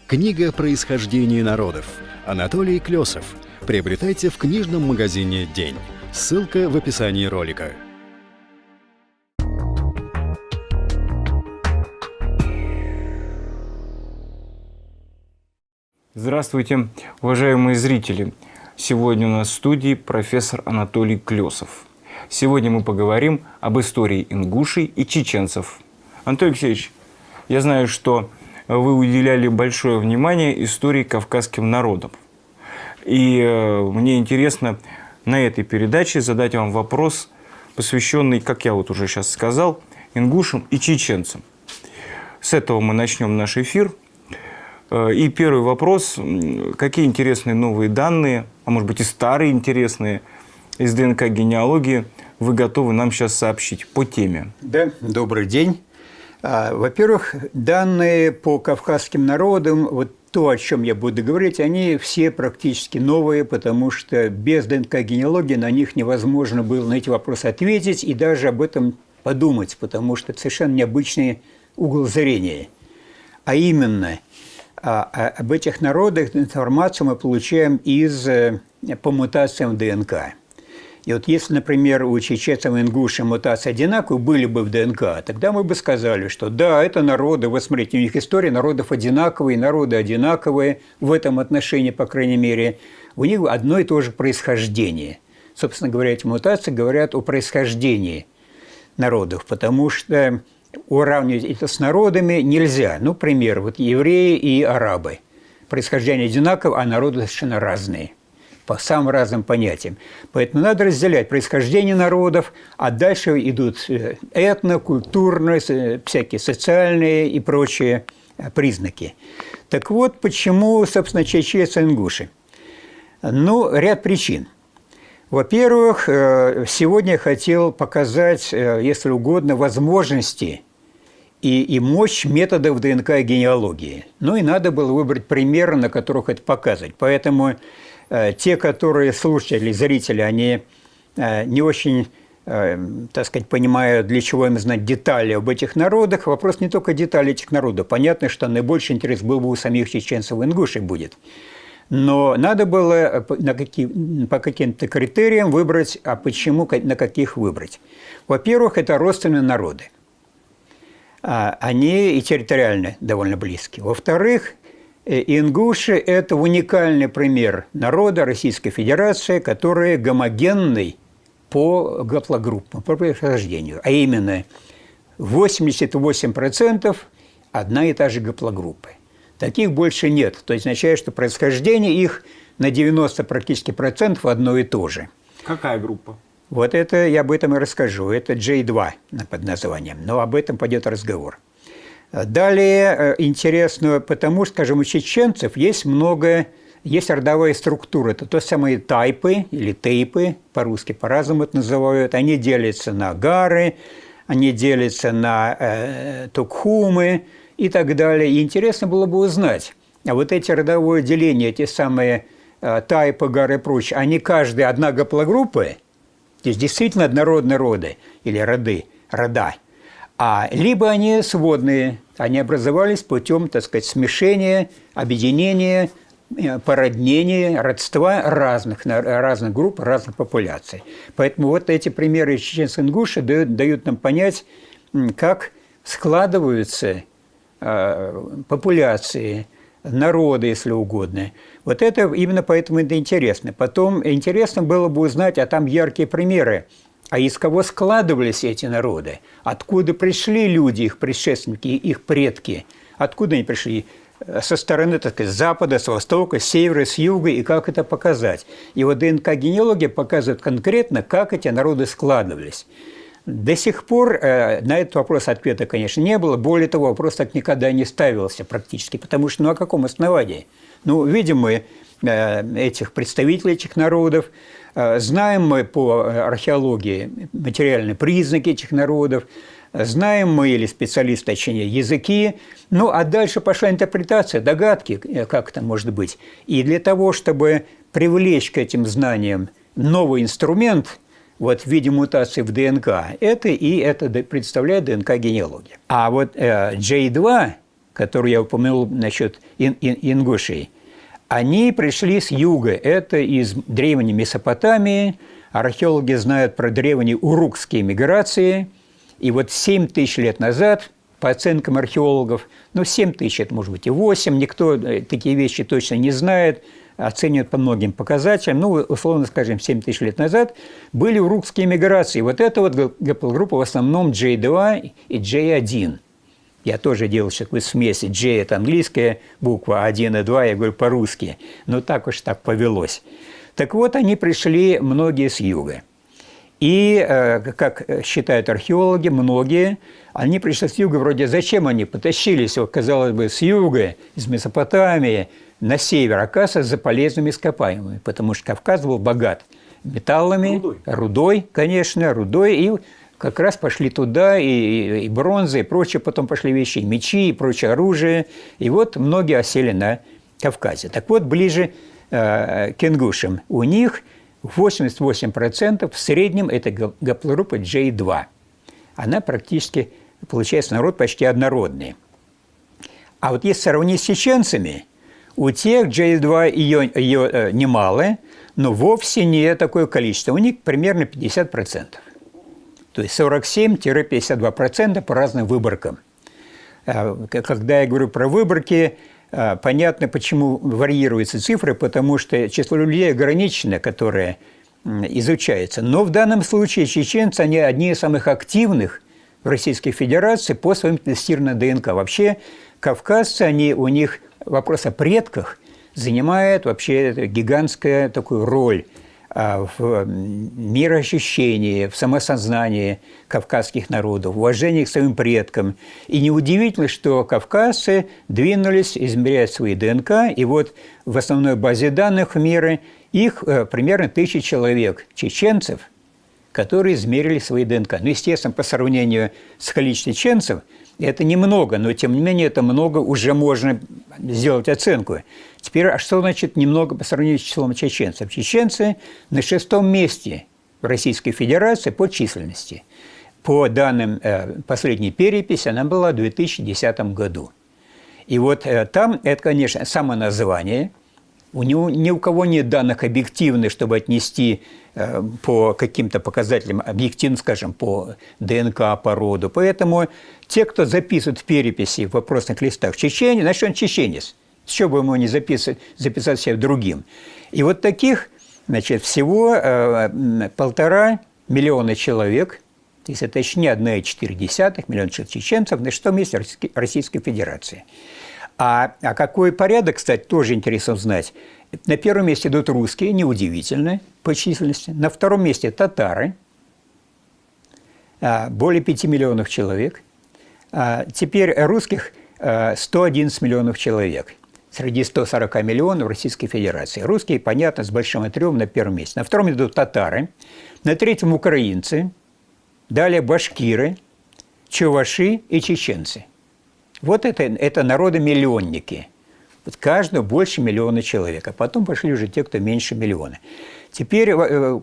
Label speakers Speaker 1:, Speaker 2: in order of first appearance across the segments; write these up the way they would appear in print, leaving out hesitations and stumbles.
Speaker 1: Книга «Происхождение народов». Анатолий Клёсов. Приобретайте в книжном магазине «День». Ссылка в описании ролика.
Speaker 2: Здравствуйте, уважаемые зрители! Сегодня у нас в студии профессор Анатолий Клёсов. Сегодня мы поговорим об истории ингушей и чеченцев. Анатолий Алексеевич, я знаю, что вы уделяли большое внимание истории кавказским народам. И мне интересно на этой передаче задать вам вопрос, посвященный, как я вот уже сейчас сказал, ингушам и чеченцам. С этого мы начнем наш эфир. И первый вопрос. Какие интересные новые данные, а может быть и старые интересные, из ДНК-генеалогии вы готовы нам сейчас сообщить по теме?
Speaker 3: Да, добрый день. Во-первых, данные по кавказским народам, вот то, о чем я буду говорить, они все практически новые, потому что без ДНК-генеалогии на них невозможно было на эти вопросы ответить и даже об этом подумать, потому что это совершенно необычный угол зрения. А именно, об этих народах информацию мы получаем по мутациям ДНК. И вот если, например, у чеченцев и ингушей мутации одинаковые были бы в ДНК, тогда мы бы сказали, что да, это народы, вот смотрите, у них история народов одинаковые, народы одинаковые в этом отношении, по крайней мере, у них одно и то же происхождение. Собственно говоря, эти мутации говорят о происхождении народов, потому что уравнивать это с народами нельзя. Ну, пример, вот евреи и арабы. Происхождение одинаково, а народы совершенно разные. По самым разным понятиям. Поэтому надо разделять происхождение народов, а дальше идут этно-культурные, всякие социальные и прочие признаки. Так вот, почему, собственно, чеченцы и ингуши? Ну, ряд причин. Во-первых, сегодня я хотел показать, если угодно, возможности и мощь методов ДНК-генеалогии. Ну и надо было выбрать примеры, на которых это показывать. Поэтому те, которые слушатели, зрители, они не очень, так сказать, понимают, для чего им знать детали об этих народах. Вопрос не только деталей этих народов. Понятно, что наибольший интерес был бы у самих чеченцев и ингушей будет. Но надо было по каким-то критериям выбрать, а почему, на каких выбрать. Во-первых, это родственные народы. Они и территориально довольно близки. Во-вторых, ингуши – это уникальный пример народа Российской Федерации, который гомогенный по гаплогруппам, по происхождению. А именно 88% одна и та же гаплогруппа. Таких больше нет. То есть означает, что происхождение их на 90 практически процентов одно и то же.
Speaker 2: Какая группа?
Speaker 3: Вот это я об этом и расскажу. Это J2 под названием. Но об этом пойдет разговор. Далее интересно, потому что, скажем, у чеченцев есть родовая структура. Это то самые тайпы или тейпы, по-русски по-разному это называют. Они делятся на гары, они делятся на тукхумы и так далее. И интересно было бы узнать, а вот эти родовое деление, эти самые тайпы, гары и прочее, они каждая одна гаплогруппа, то есть действительно однородные роды или рода, либо они сводные, они образовались путем, так сказать, смешения, объединения, породнения, родства разных групп, разных популяций. Поэтому вот эти примеры чеченцев и ингушей дают нам понять, как складываются популяции, народы, если угодно. Вот это именно поэтому это интересно. Потом интересно было бы узнать, а там яркие примеры, а из кого складывались эти народы, откуда пришли люди, их предшественники, их предки, откуда они пришли, со стороны, так сказать, с запада, с востока, с севера, с юга, и как это показать. И вот ДНК-генеалогия показывает конкретно, как эти народы складывались. До сих пор на этот вопрос ответа, конечно, не было. Более того, вопрос так никогда не ставился практически. Потому что, о каком основании? Видим мы этих представителей этих народов, знаем мы по археологии материальные признаки этих народов, знаем мы, или специалисты, точнее, языки. А дальше пошла интерпретация, догадки, как это может быть. И для того, чтобы привлечь к этим знаниям новый инструмент, вот в виде мутации в ДНК, это представляет ДНК-генеалогия. А вот J2 которую я упомянул насчет ингушей, они пришли с юга. Это из древней Месопотамии. Археологи знают про древние урукские миграции. И вот 7 тысяч лет назад, по оценкам археологов, 7 тысяч, это может быть и 8, никто такие вещи точно не знает, оценивают по многим показателям, условно скажем, 7 тысяч лет назад были урукские миграции. Вот эта вот гаплогруппа в основном J2 и J1. Я тоже делал такую смесь. J – это английская буква, 1 и 2 я говорю по-русски. Но так уж так повелось. Так вот, они пришли многие с юга. И, как считают археологи, многие, они пришли с юга, вроде зачем они потащились, казалось бы, с юга, из Месопотамии, на север, оказывается, за полезными ископаемыми, потому что Кавказ был богат металлами, рудой, конечно, рудой, и как раз пошли туда и бронза, и прочее, потом пошли вещи, и мечи, и прочее оружие, и вот многие осели на Кавказе. Так вот, ближе к ингушам, у них 88% в среднем это гаплогруппа J2. Она практически, получается, народ почти однородный. А вот если сравнить с чеченцами, у тех J2 ее немало, но вовсе не такое количество. У них примерно 50%. То есть 47-52% по разным выборкам. Когда я говорю про выборки, понятно, почему варьируются цифры, потому что число людей ограничено, которые изучаются. Но в данном случае чеченцы, они одни из самых активных в Российской Федерации по своим тестированным ДНК. Вообще, кавказцы, у них вопрос о предках занимает вообще гигантскую такую роль в мироощущении, в самосознании кавказских народов, в уважении к своим предкам. И неудивительно, что кавказцы двинулись измерять свои ДНК, и вот в основной базе данных мира их примерно 1000 человек, чеченцев, которые измерили свои ДНК. Естественно, по сравнению с количеством чеченцев, это немного, но тем не менее это много, уже можно сделать оценку. Теперь, а что значит немного по сравнению с числом чеченцев? Чеченцы на 6-м месте в Российской Федерации по численности. По данным последней переписи, она была в 2010 году. И вот там, это, конечно, само название. Ни у кого нет данных объективных, чтобы отнести по каким-то показателям, объективно, скажем, по ДНК, по роду. Поэтому те, кто записывает в переписи в вопросных листах чеченец, значит, он чеченец. Еще бы ему не записать себя другим. И вот таких, значит, всего 1,5 миллиона человек, если точнее 1,4 миллиона чеченцев, на 6-м месте Российской Федерации. А какой порядок, кстати, тоже интересно знать. На первом месте идут русские, неудивительно, по численности. На втором месте татары, более 5 миллионов человек. Теперь русских 111 миллионов человек среди 140 миллионов Российской Федерации. Русские, понятно, с большим отрывом на первом месте. На втором идут татары, на третьем украинцы, далее башкиры, чуваши и чеченцы. Вот это народы-миллионники. Вот каждого больше миллиона человек. А потом пошли уже те, кто меньше миллиона. Теперь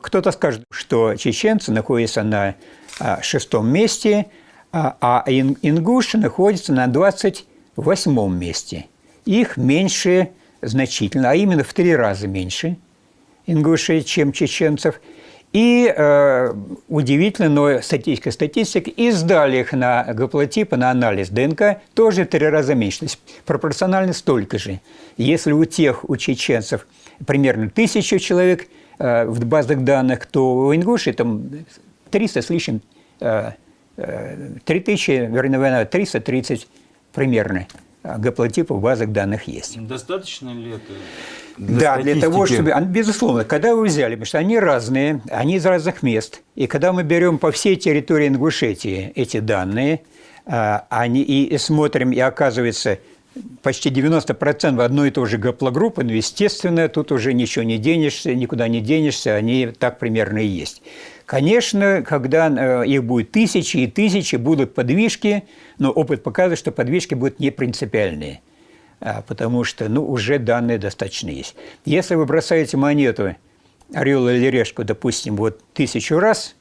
Speaker 3: кто-то скажет, что чеченцы находятся на 6-м месте, а ингуши находятся на 28-м месте. Их меньше значительно, а именно в 3 раза меньше ингушей, чем чеченцев. И удивительно, но статистика, и сдали их на гаплотипы, на анализ ДНК тоже в 3 раза меньше. То есть пропорционально столько же. Если у чеченцев примерно 1000 человек в базах данных, то у ингушей там 300 с лишним, 3000, вернее, 330 примерно гаплотипов в базах данных есть.
Speaker 2: Достаточно ли это?
Speaker 3: Да, для того, чтобы… Безусловно, когда вы взяли, потому что они разные, они из разных мест, и когда мы берем по всей территории Ингушетии эти данные, и смотрим, и оказывается, почти 90% в одной и той же гаплогруппы, ну, естественно, тут уже ничего не денешься, никуда не денешься, они так примерно и есть. Конечно, когда их будет тысячи и тысячи, будут подвижки, но опыт показывает, что подвижки будут не принципиальные, потому что уже данные достаточно есть. Если вы бросаете монету, орел или решку, допустим, 1000 раз,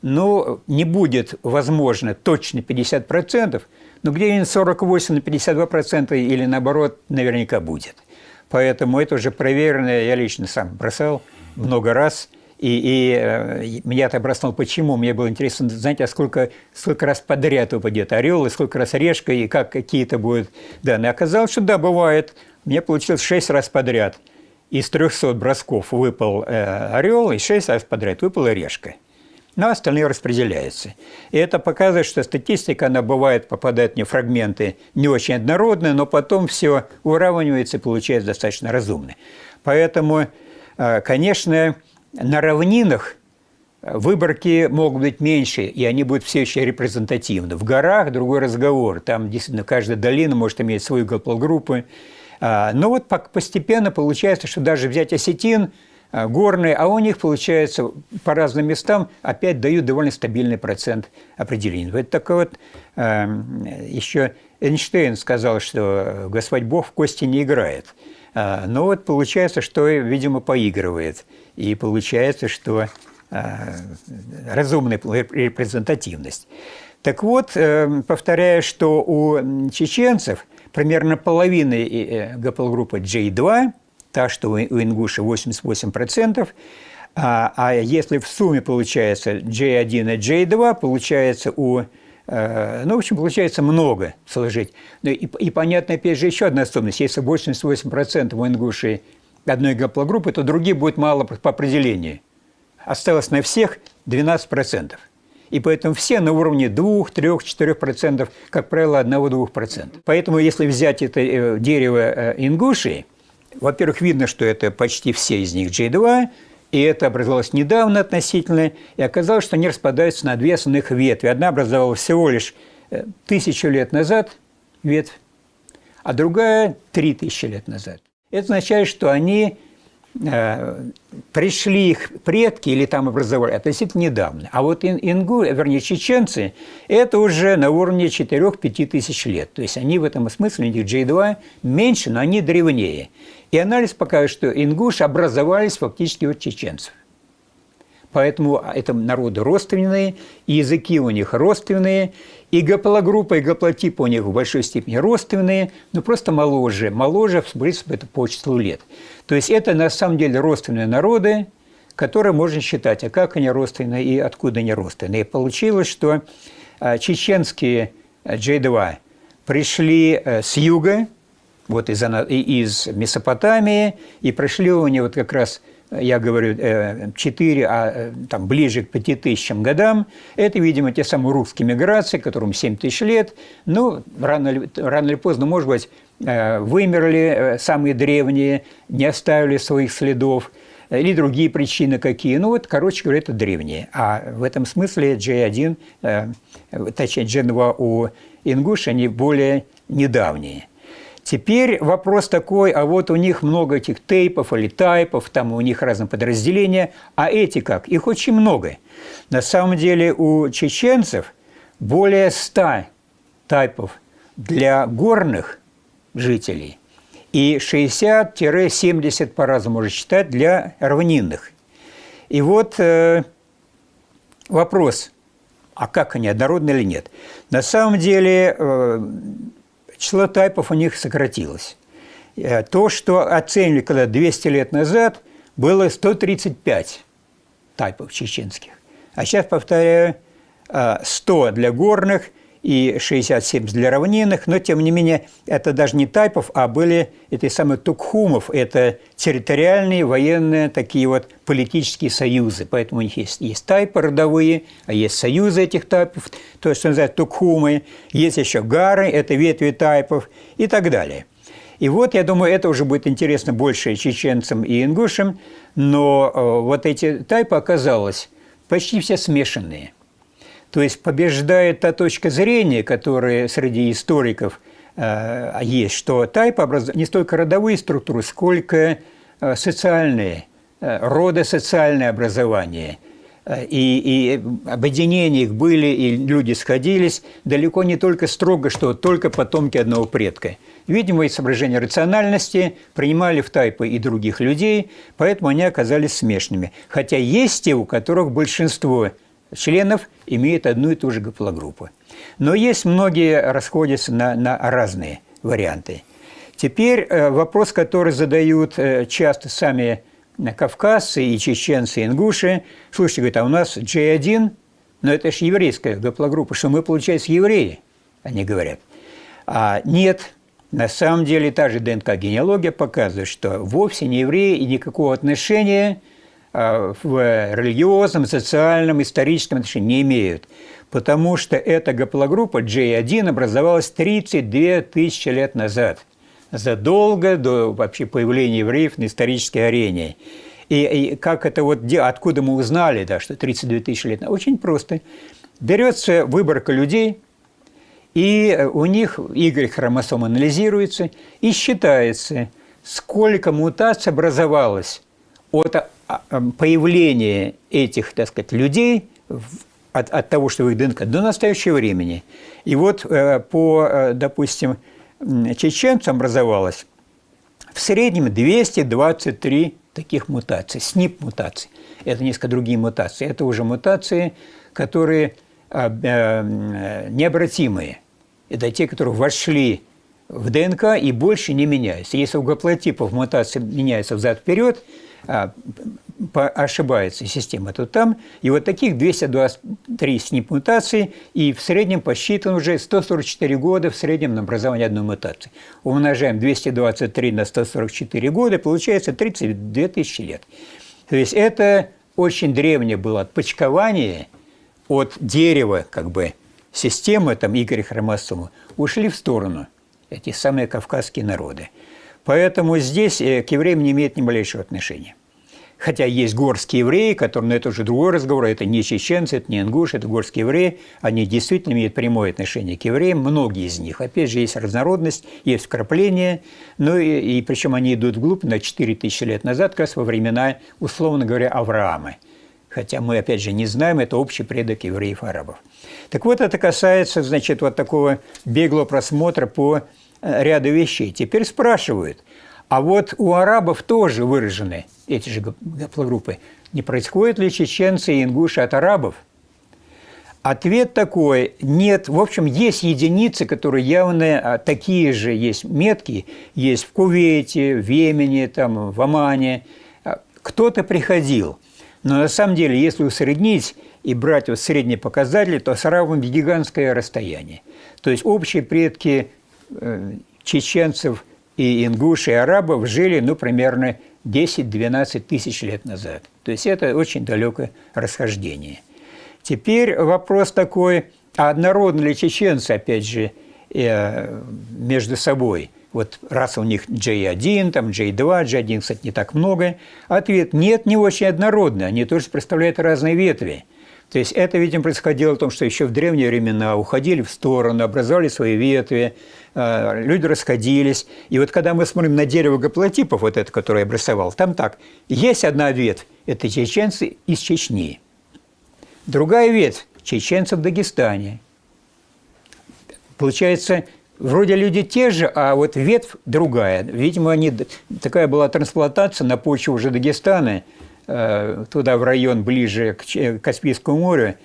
Speaker 3: не будет возможно точно 50%, но где-нибудь 48 на 52% или наоборот наверняка будет. Поэтому это уже проверено, я лично сам бросал много раз. И я-то бросал почему? Мне было интересно, знаете, а сколько раз подряд упадет орел, и сколько раз решка, и как какие-то будут данные. Оказалось, что да, бывает. Мне получилось 6 раз подряд. Из 300 бросков выпал орел, и 6 раз подряд выпала решка. Но остальные распределяются. И это показывает, что статистика, она бывает, попадает в нее фрагменты не очень однородные, но потом все уравнивается и получается достаточно разумно. Поэтому, конечно, на равнинах выборки могут быть меньше, и они будут все еще репрезентативны. В горах другой разговор. Там действительно каждая долина может иметь свою гаплогруппу. Но вот постепенно получается, что даже взять осетин горные, а у них, получается, по разным местам опять дают довольно стабильный процент определения. Это такой вот еще Эйнштейн сказал, что Господь Бог в кости не играет. Но вот получается, что, видимо, поигрывает. И получается, что разумная репрезентативность. Так вот, повторяю, что у чеченцев примерно половина гаплогруппы J2, та, что у ингушей 88%, а если в сумме получается J1 и J2, получается ну, в общем, получается много сложить. И понятно, опять же, еще одна особенность. Если 88% у ингушей одной гаплогруппы, то другие будет мало по определению. Осталось на всех 12%. И поэтому все на уровне 2, 3, 4%, как правило, 1-2%. Поэтому, если взять это дерево ингушей, во-первых, видно, что это почти все из них J2, и это образовалось недавно относительно, и оказалось, что они распадаются на две основных ветви. Одна образовалась всего лишь 1000 лет назад, ветвь, а другая 3000 лет назад. Это означает, что они пришли, их предки или там образовали относительно недавно. А вот чеченцы, это уже на уровне 4-5 тысяч лет. То есть они в этом смысле, у них J2 меньше, но они древнее. И анализ показывает, что ингуши образовались фактически от чеченцев. Поэтому это народы родственные, и языки у них родственные, и гаплогруппа, и гаплотип у них в большой степени родственные, но просто моложе. Моложе, в принципе, это по числу лет. То есть это на самом деле родственные народы, которые можно считать, а как они родственные и откуда они родственные. И получилось, что чеченские J2 пришли с юга, вот из Месопотамии, и прошли у них вот как раз, я говорю, 4, там ближе к 5000 годам. Это, видимо, те самые русские миграции, которым 7000 лет. Ну, рано или поздно, может быть, вымерли самые древние, не оставили своих следов, или другие причины какие. Ну, вот, короче говоря, это древние. А в этом смысле J1, точнее, J2 у ингуш, они более недавние. Теперь вопрос такой, а вот у них много этих тейпов или тайпов, там у них разные подразделения, а эти как? Их очень много. На самом деле у чеченцев более 100 тайпов для горных жителей и 60-70, по-разному можно считать, для равнинных. И вот вопрос, а как они, однородны или нет? На самом деле число тайпов у них сократилось. То, что оценили когда 200 лет назад, было 135 тайпов чеченских. А сейчас, повторяю, 100 для горных и 60-70 для равнинных, но, тем не менее, это даже не тайпов, а были эти самые тукхумов, это территориальные, военные, такие вот политические союзы. Поэтому у них есть тайпы родовые, а есть союзы этих тайпов, то, что называют тукхумы, есть еще гары, это ветви тайпов и так далее. И вот, я думаю, это уже будет интересно больше чеченцам и ингушам, но вот эти тайпы оказалось почти все смешанные. То есть побеждает та точка зрения, которая среди историков есть, что тайпы образуют не столько родовые структуры, сколько социальные, родосоциальное образование. И объединения их были, и люди сходились далеко не только строго, что только потомки одного предка. Видимо, из соображения рациональности принимали в тайпы и других людей, поэтому они оказались смешанными. Хотя есть те, у которых большинство членов имеют одну и ту же гаплогруппу. Но есть многие расходятся на разные варианты. Теперь вопрос, который задают часто сами кавказцы и чеченцы, и ингуши. Слушайте, говорят, а у нас J1, но это же еврейская гаплогруппа, что мы, получается, евреи, они говорят. А нет, на самом деле та же ДНК-генеалогия показывает, что вовсе не евреи и никакого отношения в религиозном, социальном, историческом отношении не имеют. Потому что эта гаплогруппа J1 образовалась 32 тысячи лет назад, задолго до вообще появления евреев на исторической арене. И как это вот, откуда мы узнали, да, что 32 тысячи лет назад? Очень просто. Берется выборка людей, и у них Y-хромосом анализируется, и считается, сколько мутаций образовалось от появления этих, так сказать, людей от того, что в их ДНК, до настоящего времени. И вот по, допустим, чеченцам образовалось в среднем 223 таких мутаций, СНП-мутаций. Это несколько другие мутации. Это уже мутации, которые необратимые. Это те, которые вошли в ДНК и больше не меняются. Если у гаплотипов мутации меняются взад-вперед, ошибается система, то там. И вот таких 223 СНП-мутаций, и в среднем посчитано уже 144 года в среднем на образование одной мутации. Умножаем 223 на 144 года, получается 32 тысячи лет. То есть это очень древнее было отпочкование от дерева, как бы, системы, там, Y-хромосомы, ушли в сторону эти самые кавказские народы. Поэтому здесь к евреям не имеет ни малейшего отношения. Хотя есть горские евреи, которые, но это уже другой разговор, это не чеченцы, это не ингуши, это горские евреи, они действительно имеют прямое отношение к евреям, многие из них. Опять же, есть разнородность, есть вкрапления, но и причем они идут вглубь на 4000 лет назад, как раз во времена, условно говоря, Авраама. Хотя мы, опять же, не знаем, это общий предок евреев-арабов. Так вот, это касается, значит, вот такого беглого просмотра по ряду вещей. Теперь спрашивают, а вот у арабов тоже выражены эти же гаплогруппы. Не происходят ли чеченцы и ингуши от арабов? Ответ такой – нет. В общем, есть единицы, которые явно такие же есть метки, есть в Кувейте, в Йемене, там, в Омане. Кто-то приходил. Но на самом деле, если усреднить и брать вот средние показатели, то с арабами гигантское расстояние. То есть общие предки чеченцев и ингушей, и арабов жили, ну, примерно 10-12 тысяч лет назад. То есть это очень далекое расхождение. Теперь вопрос такой, а однородны ли чеченцы, опять же, между собой? Вот раз у них J1, там J2, J1, кстати, не так много. Ответ – нет, не очень однородны, они тоже представляют разные ветви. То есть это, видимо, происходило в том, что еще в древние времена уходили в сторону, образовали свои ветви, люди расходились. И вот когда мы смотрим на дерево гаплотипов, вот это, которое я обрисовал, там так, есть одна ветвь – это чеченцы из Чечни. Другая ветвь – чеченцы в Дагестане. Получается, вроде люди те же, а вот ветвь другая. Видимо, такая была трансплантация на почве уже Дагестана, туда в район ближе к Каспийскому морю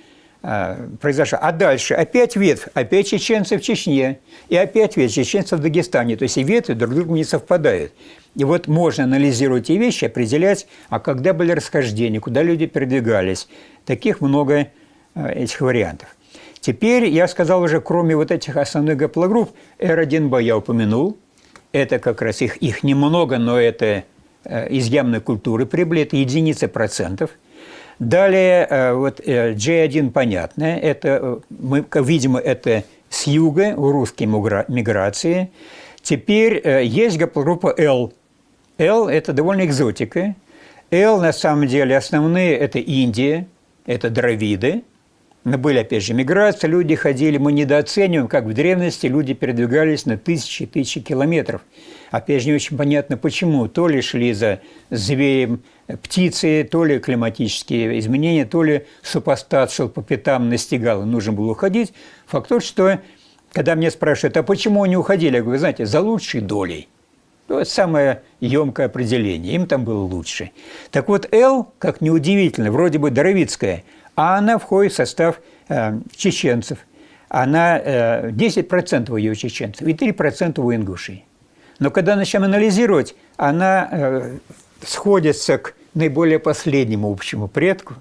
Speaker 3: произошла. А дальше опять ветвь, опять чеченцы в Чечне, и опять ветвь чеченцев в Дагестане. То есть и ветви друг с другом не совпадают. И вот можно анализировать эти вещи, определять, а когда были расхождения, куда люди передвигались. Таких много этих вариантов. Теперь я сказал уже, кроме вот этих основных гаплогрупп, R1b я упомянул. Это как раз их немного, но это из ямной культуры прибыли, это единицы процентов. Далее, вот J1 понятно, это, видимо, это с юга, у русской миграции. Теперь есть гаплогруппа L. L – это довольно экзотика. L, на самом деле, основные – это Индия, это дравиды. Но были, опять же, миграции, люди ходили, мы недооцениваем, как в древности люди передвигались на тысячи и тысячи километров. Опять же, не очень понятно, почему. То ли шли за зверем птицы, то ли климатические изменения, то ли супостат шел по пятам, настигал, и нужно было уходить. Факт тот, что, когда меня спрашивают, а почему они уходили, я говорю, знаете, за лучшей долей. Это самое емкое определение, им там было лучше. Так вот, Л, как неудивительно, вроде бы дравидская, а она входит в состав чеченцев. Она 10% ее чеченцев и 3% у ингушей. Но когда начнем анализировать, она сходится к наиболее последнему общему предку.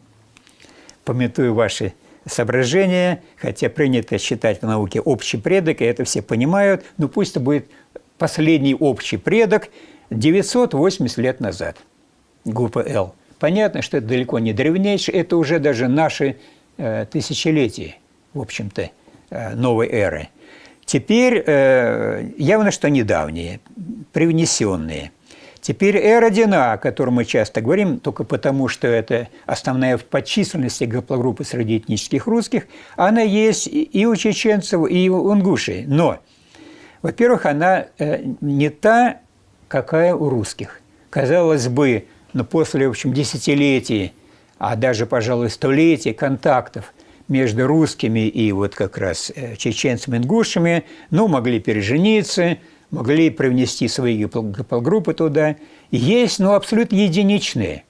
Speaker 3: Памятую ваши соображения, хотя принято считать в науке общий предок, и это все понимают, но пусть это будет последний общий предок 980 лет назад, группа Л. Понятно, что это далеко не древнейший, это уже даже наши тысячелетия, в общем-то, новой эры. Теперь явно, что недавние, привнесенные. Теперь R1A, о котором мы часто говорим, только потому, что это основная по численности гаплогруппы среди этнических русских, она есть и у чеченцев, и у ингушей. Но, во-первых, она не та, какая у русских. Казалось бы, но после, в общем, десятилетий, а даже, пожалуй, столетий контактов между русскими и вот как раз чеченцами, ингушами, ну, могли пережениться, могли привнести свои гаплогруппы туда. Есть, но абсолютно единичные.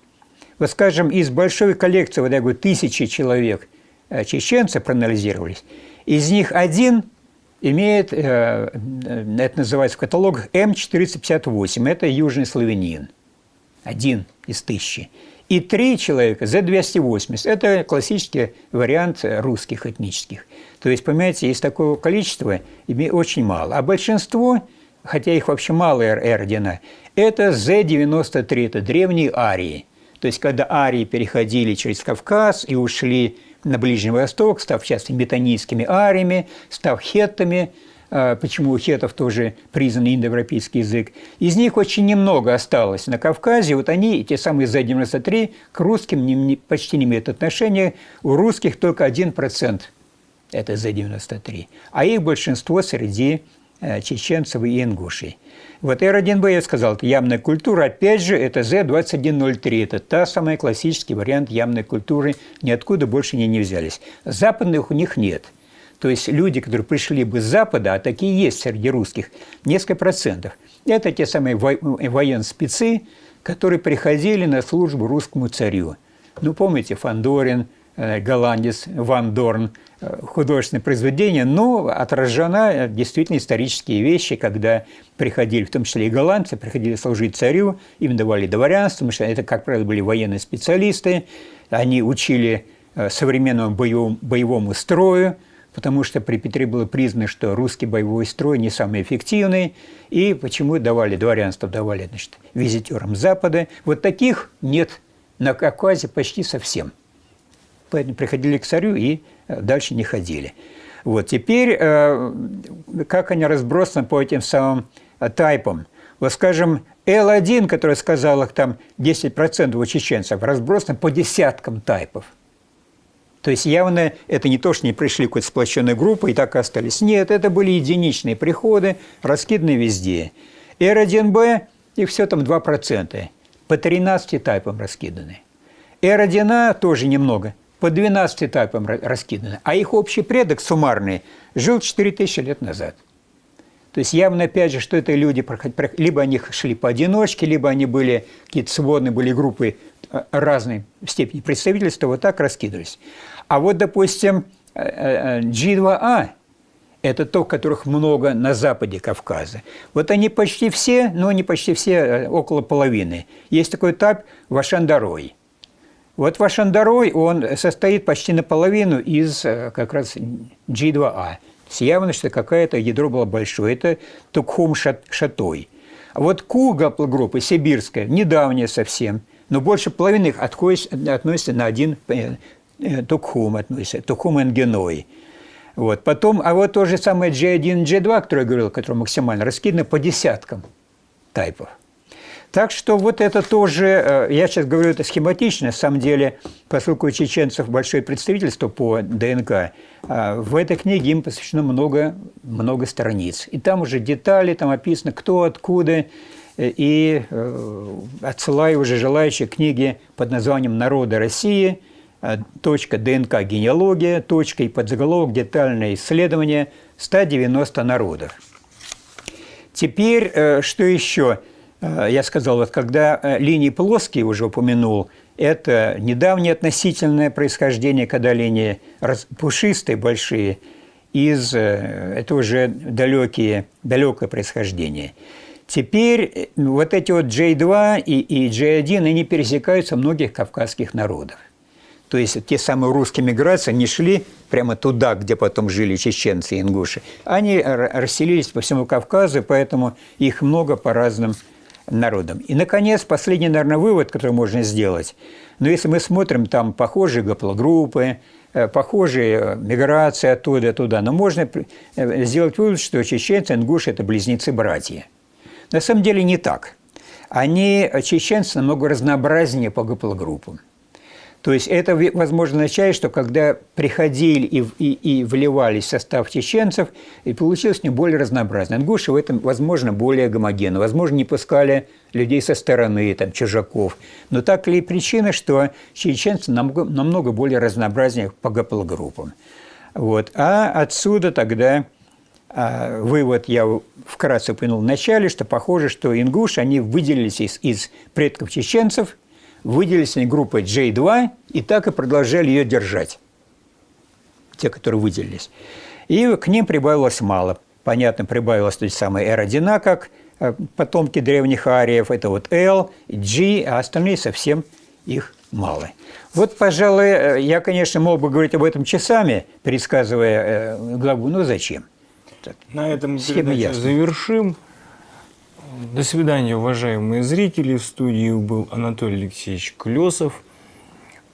Speaker 3: Вот, скажем, из большой коллекции, вот я говорю, 1000 человек чеченцев проанализировались, из них один имеет, это называется в каталогах М458, это южный славянин, один из 1000. И 3 человека Z280, это классический вариант русских этнических. То есть, понимаете, из такого количества очень мало. А большинство, хотя их вообще мало R1, это Z93, это древние арии. То есть, когда арии переходили через Кавказ и ушли на Ближний Восток, став часто метанийскими ариями, став хеттами, почему у хеттов тоже признан индоевропейский язык, из них очень немного осталось на Кавказе. Вот они, те самые Z93, к русским почти не имеют отношения. У русских только 1% это Z93, а их большинство среди чеченцев и ингушей. Вот R1B, я сказал, это ямная культура, опять же, это Z2103, это та самая классический вариант ямной культуры, ниоткуда больше не взялись. Западных у них нет. То есть люди, которые пришли бы с Запада, а такие есть среди русских, несколько процентов, это те самые военспецы, которые приходили на службу русскому царю. Ну, помните, Фандорин, голландец, Ван Дорн, художественное произведение, но отражена действительно исторические вещи, когда приходили, в том числе и голландцы, приходили служить царю, им давали дворянство, потому что это, как правило, были военные специалисты, они учили современному боевому строю, потому что при Петре было признано, что русский боевой строй не самый эффективный, и почему давали дворянство, давали, значит, визитерам Запада. Вот таких нет на Кавказе почти совсем. Поэтому приходили к царю и дальше не ходили. Вот теперь, как они разбросаны по этим самым тайпам. Вот, скажем, L1, который сказал, их там 10% у чеченцев, разбросан по десяткам тайпов. То есть явно это не то, что не пришли к какой-то сплоченной группой и так и остались. Нет, это были единичные приходы, раскиданы везде. R1B, их все там 2%, по 13 тайпам раскиданы. R1A тоже немного, по 12 тайпам раскиданы. А их общий предок суммарный жил 4000 лет назад. То есть явно, опять же, что это люди, либо они шли поодиночке, либо они были какие-то сводные, были группы разной степени представительства, вот так раскидывались. А вот, допустим, G2A – это то, которых много на западе Кавказа. Вот они почти все, но не почти все, около половины. Есть такой тайп Вашандарой. Вот Вашандарой, он состоит почти наполовину из как раз G2A. Явно, что какое-то ядро было большое. Это Тукхум-Шатой. А вот Ку гаплогруппа сибирская, недавняя совсем, но больше половины их относится на один Тукхум, Тукхум-Энгеной. Вот. Потом, а вот то же самое G1, G2, о котором я говорил, которое максимально раскидано по десяткам тайпов. Так что вот это тоже, я сейчас говорю это схематично, на самом деле, поскольку у чеченцев большое представительство по ДНК, в этой книге им посвящено много страниц. И там уже детали, там описано кто, откуда, и отсылаю уже желающие книги под названием «Народы России», точка «ДНК генеалогия», точка и подзаголовок «Детальное исследование 190 народов». Теперь, что еще? я сказал, вот когда линии плоские, уже упомянул, это недавнее относительное происхождение, когда линии пушистые, большие, это уже далекое происхождение. Теперь вот эти вот J2 и J1, они пересекаются в многих кавказских народах. То есть те самые русские миграции не шли прямо туда, где потом жили чеченцы и ингуши. Они расселились по всему Кавказу, поэтому их много по разным народам. И, наконец, последний, наверное, вывод, который можно сделать. Но если мы смотрим, там похожие гаплогруппы, похожие миграции оттуда, туда, но можно сделать вывод, что чеченцы и ингуши – это близнецы-братья. На самом деле не так. Чеченцы намного разнообразнее по гаплогруппам. То есть это, возможно, означает, что когда приходили и вливались в состав чеченцев, и получилось не более разнообразно. Ингуши в этом, возможно, более гомогенно. Возможно, не пускали людей со стороны, там, чужаков. Но так ли причина, что чеченцы намного более разнообразнее по гаплогруппам. Вот. А отсюда тогда вывод я вкратце упомянул в начале, что похоже, что ингуши, они выделились из предков чеченцев, выделились они группой J2 и так и продолжали ее держать, те, которые выделились. И к ним прибавилось мало. Понятно, прибавилось то же самое R1, как потомки древних ариев, это вот L, G, а остальные совсем их мало. Вот, пожалуй, я, конечно, мог бы говорить об этом часами, пересказывая главу, но зачем?
Speaker 2: На этом передачу завершим. До свидания, уважаемые зрители. В студии был Анатолий Алексеевич Клёсов.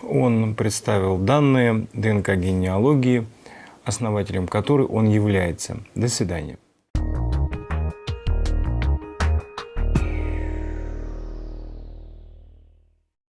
Speaker 2: Он представил данные ДНК-генеалогии, основателем которой он является. До свидания.